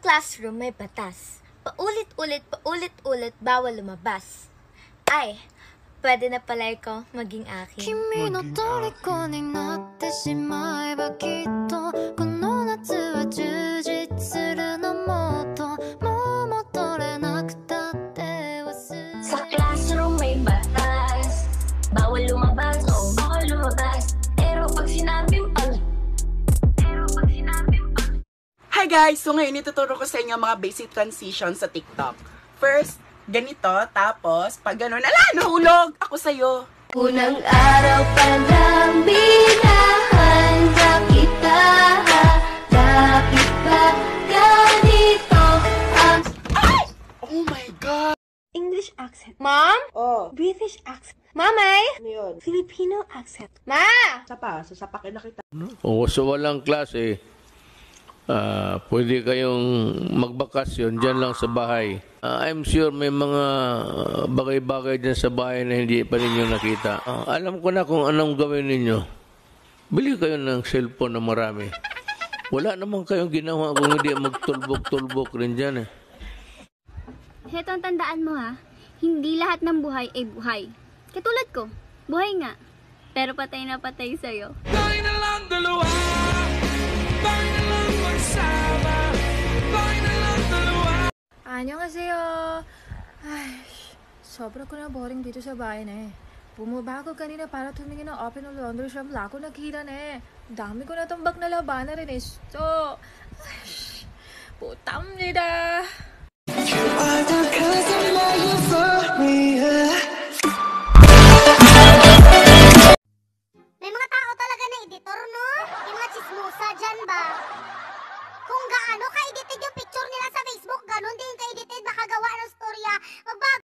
classroom may batas. Paulit-ulit, bawal lumabas. Ay, pwede na pala ikaw maging akin. Kimi no toriko ni natte shimae ba kitto kono natsu wa jujitsu suru no motto mo motore nakutatte wasure. Sa classroom may batas, bawal lumabas, bawal lumabas. Pero pag sinabing Hi guys! So ngayon ituturo ko sa inyo mga basic transitions sa TikTok. First, ganito, tapos pag gano'n, nahulog ako sa'yo. Unang araw pa lang binahanda kita, bakit ba ganito ang... Ay! Oh my God! English accent. Mom? Oh. British accent. Mamay? Ano yun? Filipino accent. Ma! Sasapakin na kita. O sa walang klase, pwede kayong magbakasyon dyan lang sa bahay. I'm sure may mga bagay-bagay dyan sa bahay na hindi pa ninyo nakita. Alam ko na kung anong gawin ninyo. Bili kayo ng cellphone na marami. Wala naman kayong ginawa kung hindi magtulbok-tulbok rin dyan eh. Heto ang tandaan mo ha, hindi lahat ng buhay ay buhay. Katulad ko, buhay nga, pero patay na patay sa'yo. Tayo na lang dalawa, tayo na lang magsama, tayo na lang dalawa. 안녕하세요. Ay, sobra ko na boring dito sa bahay na eh. Bumaba ako kanina para tumingin ng open ng laundry shop. Wala ko nakita na eh. Dami ko na tumbak na labanan rin eh. So, ay, putamnida. You are the customer you for me. May mga tao talaga na editor, no? Yung mga chismosa dyan ba? Kung gaano ka-edited yung picture nila sa Facebook, ganon din ka-edited, baka gawa ng storya. Magbago.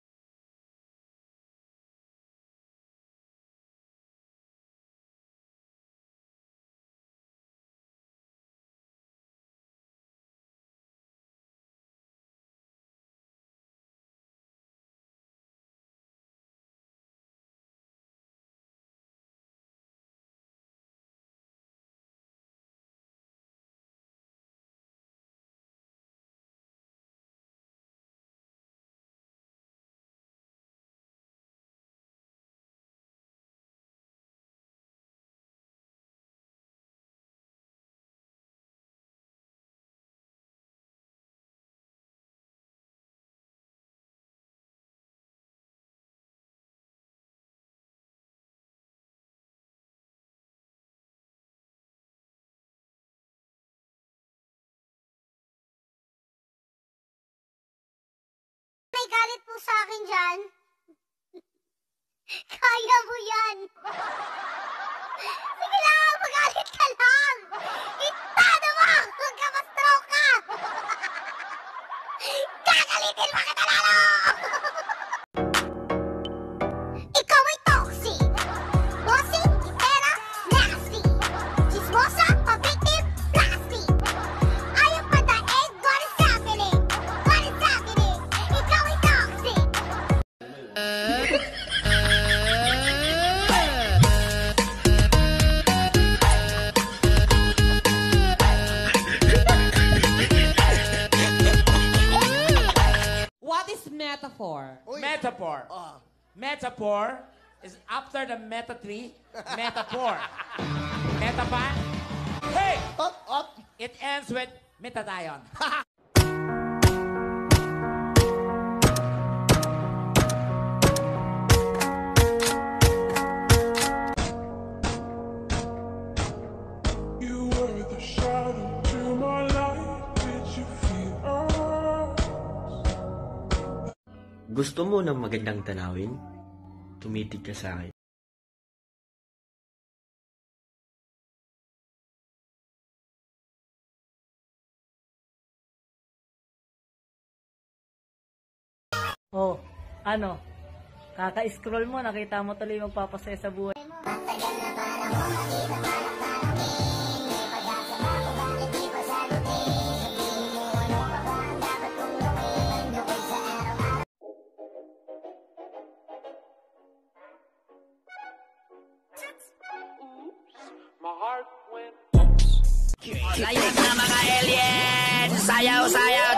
May galit po sa akin dyan. Kaya mo yan. Sige lang, magalit ka lang. Itado mo! Huwag ka ma-stroke ka! Gagalitin mo kita lalo! Ikaw ay toxic. Bossing, gitera, nasty. Chismosa, pa-victim, plastic. Ayaw pa daig, what is happening? What is happening? Ikaw ay toxic. What is metaphor? Metaphor. Metaphor is after the meta tree, metaphor. Meta pa? Hey! It ends with metatayon. You were the shadow to my light. Did you feel us? Gusto mo ng magandang tanawin? Tumitig ka sa akin. Oh, ano? Kaka-scroll mo, nakita mo tuloy magpapasaya sa buhay. My heart went. Sayaw na mga alien! Sayaw, sayaw!